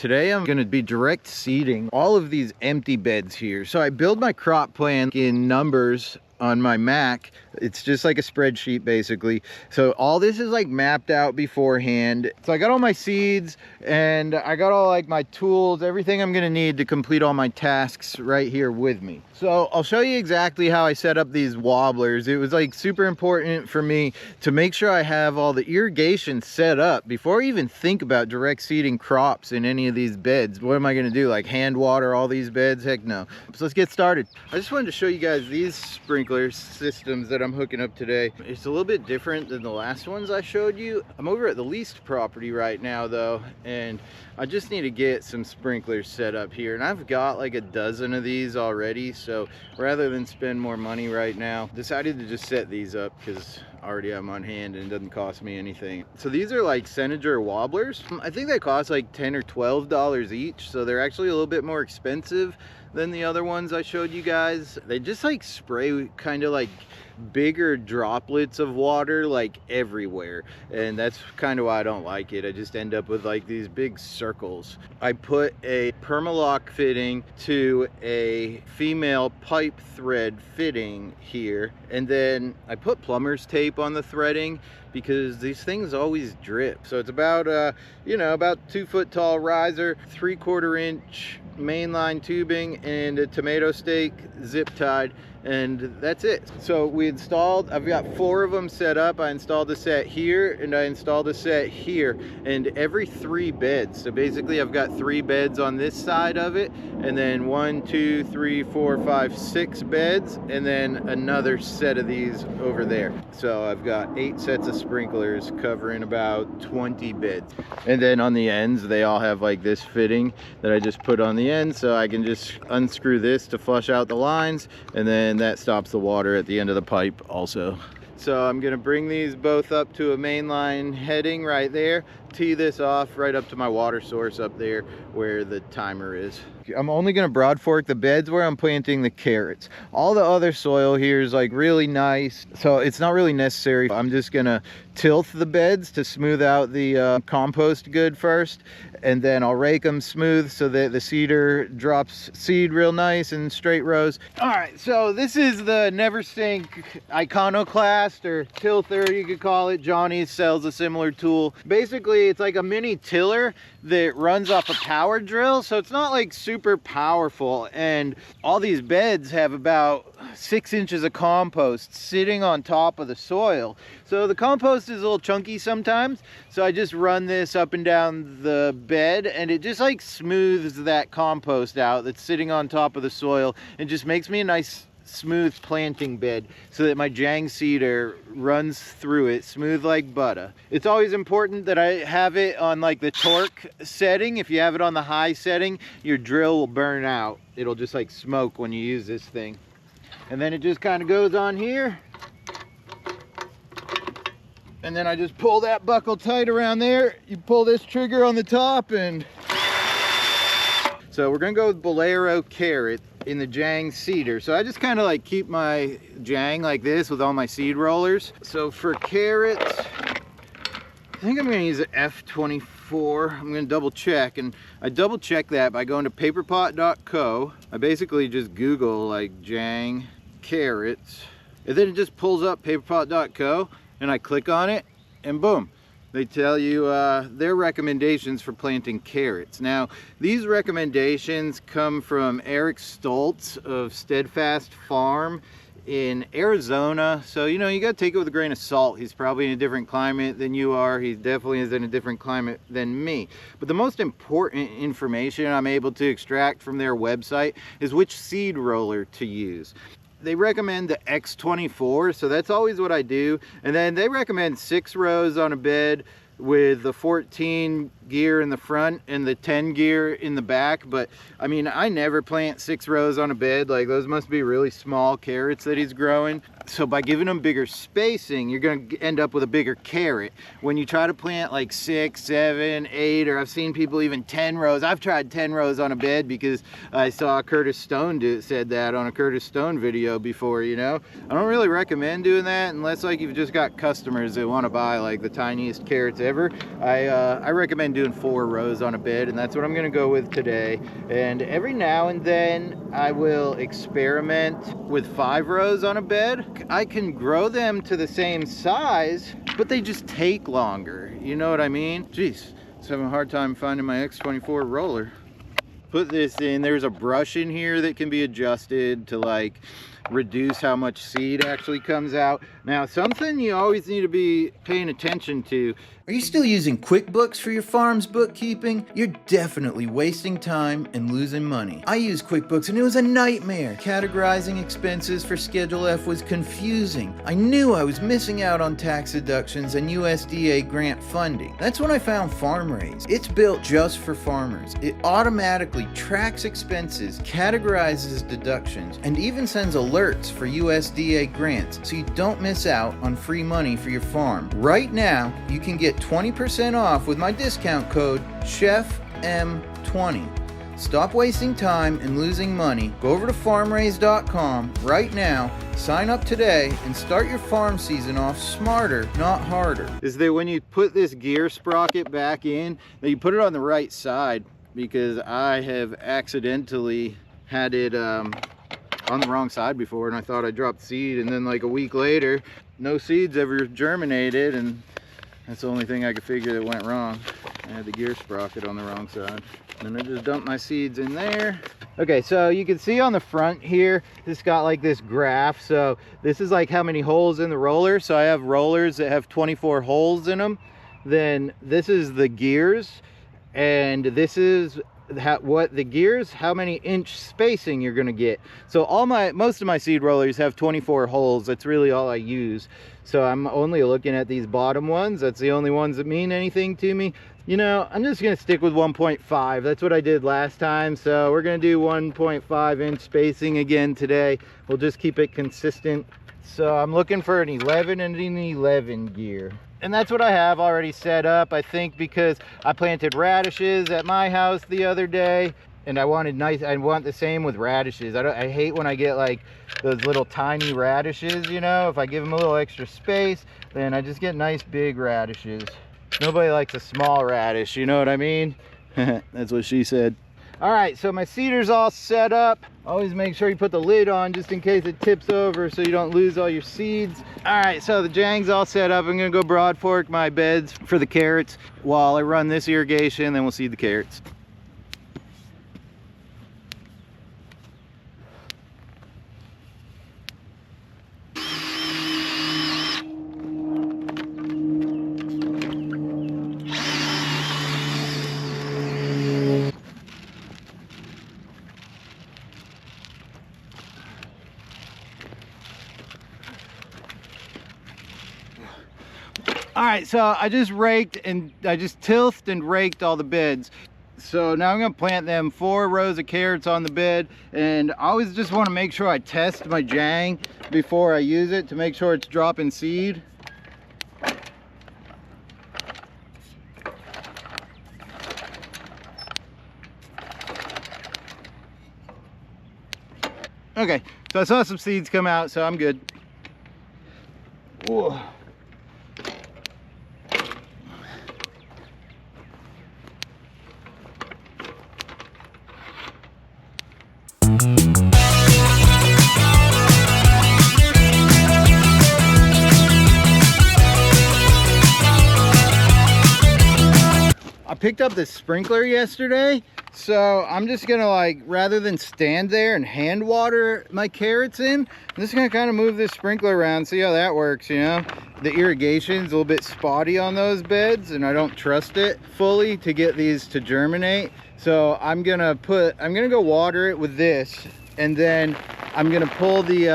Today I'm going to be direct seeding all of these empty beds here. So I build my crop plan in numbers on my Mac. It's just like a spreadsheet basically. So all this is like mapped out beforehand. So I got all my seeds and I got all like my tools, everything I'm gonna need to complete all my tasks right here with me. So I'll show you exactly how I set up these wobblers. It was like super important for me to make sure I have all the irrigation set up before I even think about direct seeding crops in any of these beds. What am I gonna do, like hand water all these beds? Heck no. So let's get started. I just wanted to show you guys these sprinkler systems that I'm hooking up today. It's a little bit different than the last ones I showed you. I'm over at the leased property right now though, and I just need to get some sprinklers set up here, and I've got like a dozen of these already. So rather than spend more money right now, decided to just set these up because I already have them on hand and it doesn't cost me anything. So these are like Senator wobblers. I think they cost like $10 or $12 each, so they're actually a little bit more expensive than the other ones I showed you guys. They just like spray kind of like bigger droplets of water like everywhere, and that's kind of why I don't like it. I just end up with like these big circles. I put a Permalock fitting to a female pipe thread fitting here, and then I put plumber's tape on the threading because these things always drip. So it's about you know, about 2 foot tall riser, 3/4 inch mainline tubing, and a tomato stake zip tied, and that's it. So we installed, I've got 4 of them set up. I installed a set here and I installed a set here, and every 3 beds. So basically I've got 3 beds on this side of it, and then 1, 2, 3, 4, 5, 6 beds, and then another set of these over there. So I've got 8 sets of sprinklers covering about 20 beds. And then on the ends they all have like this fitting that I just put on the end, so I can just unscrew this to flush out the lines, and then that stops the water at the end of the pipe also. So I'm gonna bring these both up to a mainline heading right there, tee this off right up to my water source up there where the timer is. I'm only gonna broad fork the beds where I'm planting the carrots. All the other soil here is like really nice, so it's not really necessary. I'm just gonna tilt the beds to smooth out the compost good first, and then I'll rake them smooth so that the seeder drops seed real nice in straight rows. All right, so this is the Never Sink Iconoclast, or tilther you could call it. Johnny sells a similar tool. Basically it's like a mini tiller that runs off a power drill, so it's not like super powerful, and all these beds have about 6 inches of compost sitting on top of the soil. So the compost is a little chunky sometimes, so I just run this up and down the bed, and it just like smooths that compost out that's sitting on top of the soil, and just makes me a nice smooth planting bed so that my Jang seeder runs through it smooth like butter. It's always important that I have it on like the torque setting. If you have it on the high setting, your drill will burn out. It'll just like smoke when you use this thing. And then it just kind of goes on here, and then I just pull that buckle tight around there. You pull this trigger on the top, and so we're gonna go with Bolero carrot in the Jang seeder. So I just kind of like keep my Jang like this with all my seed rollers. So for carrots, I think I'm gonna use an F24. I'm gonna double check, and I double check that by going to paperpot.co. I basically just Google like Jang carrots, and then it just pulls up paperpot.co, and I click on it, and boom, they tell you their recommendations for planting carrots. Now, these recommendations come from Eric Stoltz of Steadfast Farm in Arizona. So, you know, you got to take it with a grain of salt. He's probably in a different climate than you are. He definitely is in a different climate than me. But the most important information I'm able to extract from their website is which seed roller to use. They recommend the X24, so that's always what I do. And then they recommend 6 rows on a bed with the 14 gear in the front and the 10 gear in the back. But I mean, I never plant 6 rows on a bed. Like, those must be really small carrots that he's growing. So by giving them bigger spacing, you're going to end up with a bigger carrot. When you try to plant like 6, 7, 8, or I've seen people even 10 rows. I've tried 10 rows on a bed because I saw Curtis Stone said that on a Curtis Stone video before, you know. I don't really recommend doing that unless like you've just got customers that want to buy like the tiniest carrots ever. I recommend doing doing 4 rows on a bed, and that's what I'm gonna go with today. And every now and then I will experiment with 5 rows on a bed. I can grow them to the same size, but they just take longer. You know what I mean? Jeez, I'm having a hard time finding my X24 roller. Put this in. There's a brush in here that can be adjusted to like reduce how much seed actually comes out. Now, something you always need to be paying attention to. Are you still using QuickBooks for your farm's bookkeeping? You're definitely wasting time and losing money. I use QuickBooks and it was a nightmare. Categorizing expenses for Schedule F was confusing. I knew I was missing out on tax deductions and USDA grant funding. That's when I found FarmRaise. It's built just for farmers. It automatically tracks expenses, categorizes deductions, and even sends alerts for USDA grants so you don't miss out on free money for your farm. Right now, you can get 20% off with my discount code CHEFM20. Stop wasting time and losing money. Go over to farmraise.com right now, sign up today, and start your farm season off smarter, not harder. Is that when you put this gear sprocket back in, that you put it on the right side, because I have accidentally had it on the wrong side before, and I thought I dropped seed, and then like a week later, no seeds ever germinated, and that's the only thing I could figure that went wrong. I had the gear sprocket on the wrong side. And I just dumped my seeds in there. Okay, so you can see on the front here, it's got like this graph. So this is like how many holes in the roller. So I have rollers that have 24 holes in them. Then this is the gears, and this is what the gears, how many inch spacing you're gonna get. So most of my seed rollers have 24 holes. That's really all I use. So I'm only looking at these bottom ones. That's the only ones that mean anything to me. You know, I'm just gonna stick with 1.5. That's what I did last time. So we're gonna do 1.5 inch spacing again today. We'll just keep it consistent. So I'm looking for an 11 and an 11 gear. And that's what I have already set up, I think, because I planted radishes at my house the other day, and I want the same with radishes. I hate when I get like those little tiny radishes, you know. If I give them a little extra space, then I just get nice big radishes. Nobody likes a small radish, you know what I mean? That's what she said. All right, so my seeder's all set up. Always make sure you put the lid on just in case it tips over so you don't lose all your seeds. All right, so the Jang's all set up. I'm gonna go broad fork my beds for the carrots while I run this irrigation, then we'll seed the carrots. All right, so I just tilthed and raked all the beds. So now I'm gonna plant them 4 rows of carrots on the bed, and I always just wanna make sure I test my Jang before I use it to make sure it's dropping seed. Okay, so I saw some seeds come out, so I'm good. Whoa. I picked up this sprinkler yesterday, so I'm just gonna, like, rather than stand there and hand water my carrots in, I'm just gonna kind of move this sprinkler around, see how that works, you know. The irrigation's a little bit spotty on those beds, and I don't trust it fully to get these to germinate. So I'm gonna go water it with this, and then I'm gonna pull the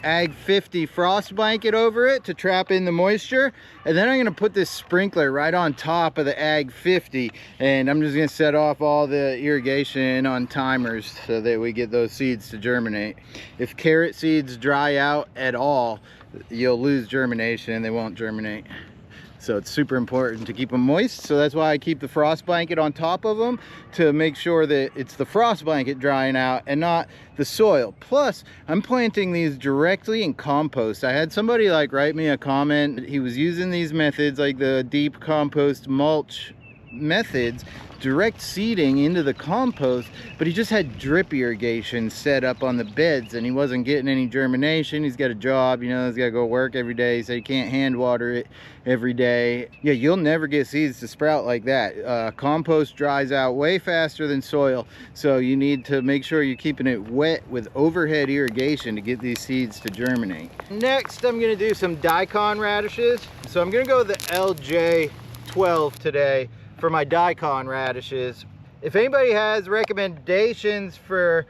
Ag 50 frost blanket over it to trap in the moisture, and then I'm gonna put this sprinkler right on top of the Ag 50, and I'm just gonna set off all the irrigation on timers so that we get those seeds to germinate. If carrot seeds dry out at all, you'll lose germination, they won't germinate. So it's super important to keep them moist. So that's why I keep the frost blanket on top of them, to make sure that it's the frost blanket drying out and not the soil. Plus, I'm planting these directly in compost. I had somebody like write me a comment. He was using these methods like the deep compost mulch methods, direct seeding into the compost, but he just had drip irrigation set up on the beds and he wasn't getting any germination. He's got a job, you know, he's got to go work every day, so he can't hand water it every day. Yeah, you'll never get seeds to sprout like that. Compost dries out way faster than soil, so you need to make sure you're keeping it wet with overhead irrigation to get these seeds to germinate. Next, I'm going to do some daikon radishes. So I'm going to go with the LJ12 today for my daikon radishes. If anybody has recommendations for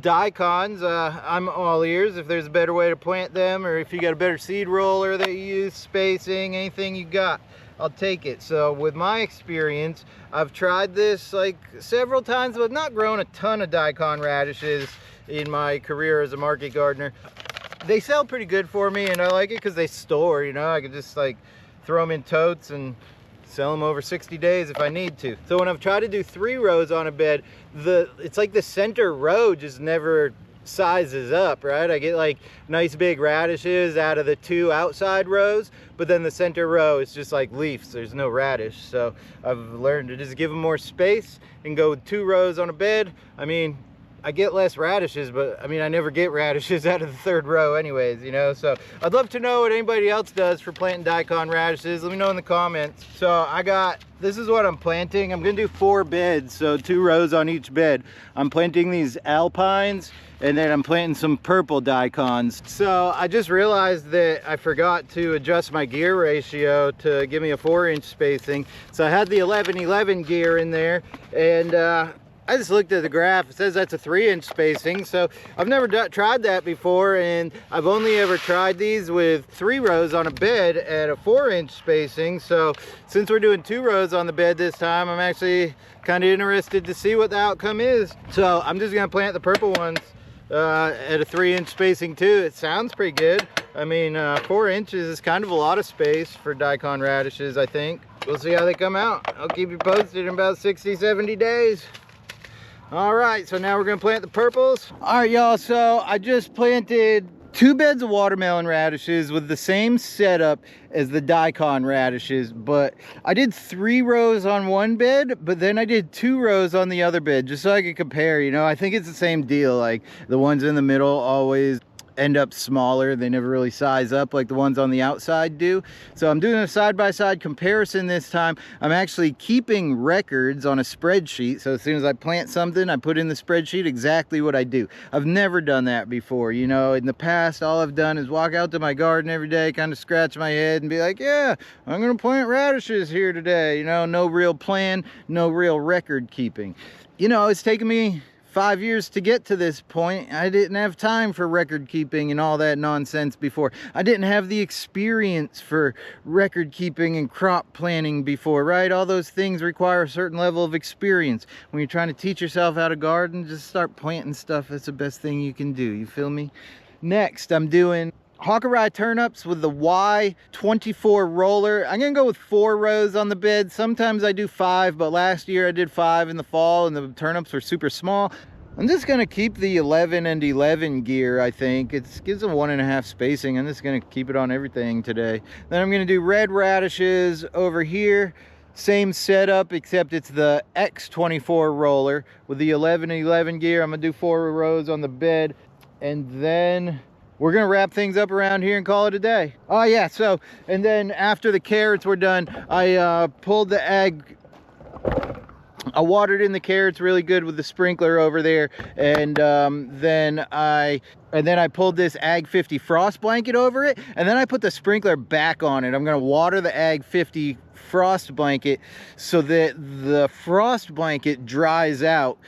daikons, I'm all ears. If there's a better way to plant them, or if you got a better seed roller that you use, spacing, anything you got, I'll take it. So with my experience, I've tried this like several times, but I've not grown a ton of daikon radishes in my career as a market gardener. They sell pretty good for me, and I like it because they store, you know. I could just like throw them in totes and sell them over 60 days if I need to. So when I've tried to do 3 rows on a bed, it's like the center row just never sizes up, right? I get like nice big radishes out of the 2 outside rows, but then the center row is just like leaves. There's no radish. So I've learned to just give them more space and go with 2 rows on a bed. I mean, I get less radishes, but I mean, I never get radishes out of the 3rd row anyways, you know? So I'd love to know what anybody else does for planting daikon radishes. Let me know in the comments. So this is what I'm planting. I'm gonna do 4 beds, so 2 rows on each bed. I'm planting these alpines, and then I'm planting some purple daikons. So I just realized that I forgot to adjust my gear ratio to give me a 4-inch spacing. So I had the 11-11 gear in there, and I just looked at the graph. It says that's a 3-inch spacing, so I've never tried that before, and I've only ever tried these with 3 rows on a bed at a 4-inch spacing. So since we're doing 2 rows on the bed this time, I'm actually kind of interested to see what the outcome is. So I'm just gonna plant the purple ones at a 3-inch spacing too. It sounds pretty good. I mean, 4 inches is kind of a lot of space for daikon radishes, I think. We'll see how they come out. I'll keep you posted in about 60-70 days. All right, so now we're gonna plant the purples. All right, y'all, so I just planted 2 beds of watermelon radishes with the same setup as the daikon radishes, but I did 3 rows on one bed, but then I did 2 rows on the other bed, just so I could compare, you know. I think it's the same deal, like the ones in the middle always end up smaller. They never really size up like the ones on the outside do. So I'm doing a side-by-side comparison this time. I'm actually keeping records on a spreadsheet, so as soon as I plant something, I put in the spreadsheet exactly what I do. I've never done that before, you know. In the past, all I've done is walk out to my garden every day, kind of scratch my head and be like, yeah, I'm gonna plant radishes here today, you know. No real plan, no real record keeping. You know, it's taken me 5 years to get to this point. I didn't have time for record keeping and all that nonsense before. I didn't have the experience for record keeping and crop planning before, right? All those things require a certain level of experience. When you're trying to teach yourself how to garden, just start planting stuff. That's the best thing you can do, you feel me? Next, I'm doing Hawkeye turnips with the Y24 roller. I'm gonna go with 4 rows on the bed. Sometimes I do 5, but last year I did 5 in the fall and the turnips were super small. I'm just gonna keep the 11 and 11 gear, I think. It gives them 1.5 spacing. I'm just gonna keep it on everything today. Then I'm gonna do red radishes over here. Same setup, except it's the X24 roller with the 11 and 11 gear. I'm gonna do 4 rows on the bed, and then we're gonna wrap things up around here and call it a day. Oh yeah, so, and then after the carrots were done, I pulled the I watered in the carrots really good with the sprinkler over there, and then I pulled this Ag 50 frost blanket over it, and then I put the sprinkler back on it. I'm gonna water the Ag 50 frost blanket so that the frost blanket dries out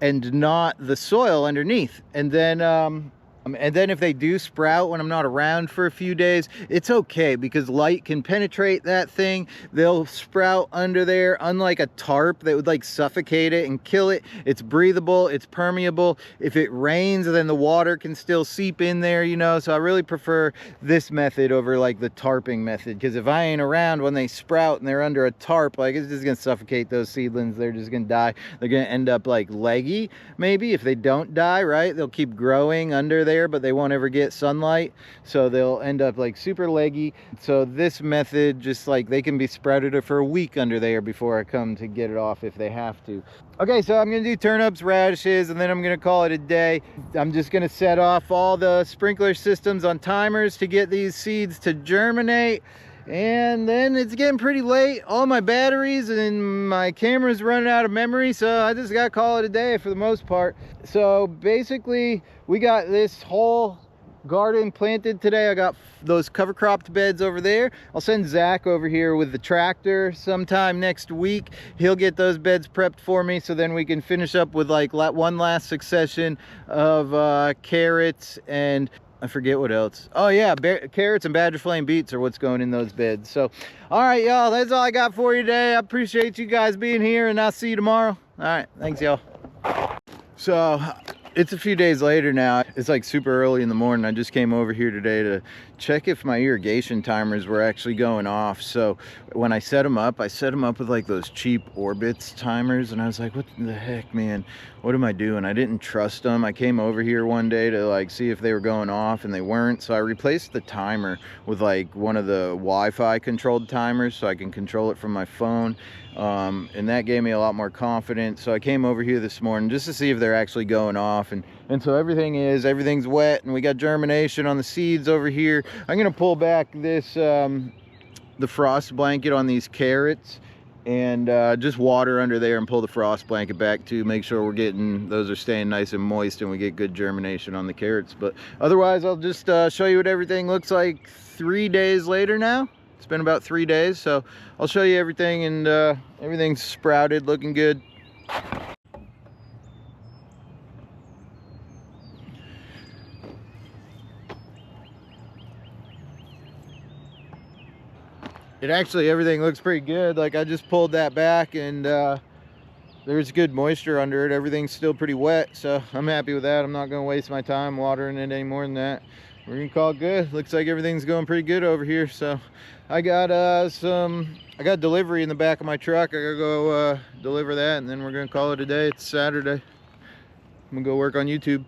and not the soil underneath. And then if they do sprout when I'm not around for a few days, it's okay, because light can penetrate that thing. They'll sprout under there, unlike a tarp that would like suffocate it and kill it. It's breathable, it's permeable. If it rains, then the water can still seep in there, you know. So I really prefer this method over like the tarping method, because if I ain't around when they sprout and they're under a tarp, like, it's just gonna suffocate those seedlings. They're just gonna die. They're gonna end up like leggy, maybe, if they don't die, right? They'll keep growing under there there, but they won't ever get sunlight, so they'll end up like super leggy. So this method, just like they can be sprouted for a week under there before I come to get it off if they have to. Okay, so I'm gonna do turnips, radishes, and then I'm gonna call it a day. I'm just gonna set off all the sprinkler systems on timers to get these seeds to germinate. And then it's getting pretty late. All my batteries and my camera's running out of memory, so I just gotta call it a day for the most part. So basically, we got this whole garden planted today. I got those cover cropped beds over there. I'll send Zach over here with the tractor sometime next week. He'll get those beds prepped for me, so then we can finish up with like one last succession of carrots and I forget what else. Oh yeah, carrots and badger flame beets are what's going in those beds. So, all right, y'all, that's all I got for you today. I appreciate you guys being here, and I'll see you tomorrow. All right, thanks, y'all. So, it's a few days later now. It's like super early in the morning. I just came over here today to check if my irrigation timers were actually going off. So when I set them up with like those cheap Orbits timers, and I was like, what the heck, man? What am I doing? I didn't trust them. I came over here one day to like see if they were going off, and they weren't. So I replaced the timer with like one of the Wi-Fi controlled timers so I can control it from my phone. And that gave me a lot more confidence. So I came over here this morning just to see if they're actually going off, and so everything's wet, and we got germination on the seeds over here. I'm gonna pull back this the frost blanket on these carrots and just water under there and pull the frost blanket back to make sure those are staying nice and moist and we get good germination on the carrots. But otherwise, I'll just show you what everything looks like 3 days later now. It's been about 3 days, so I'll show you everything, and everything's sprouted, looking good. Everything looks pretty good. Like, I just pulled that back, and there's good moisture under it. Everything's still pretty wet, so I'm happy with that. I'm not gonna waste my time watering it any more than that. We're gonna call it good. Looks like everything's going pretty good over here. So I got delivery in the back of my truck. I gotta go deliver that, and then we're gonna call it a day. It's Saturday. I'm gonna go work on YouTube.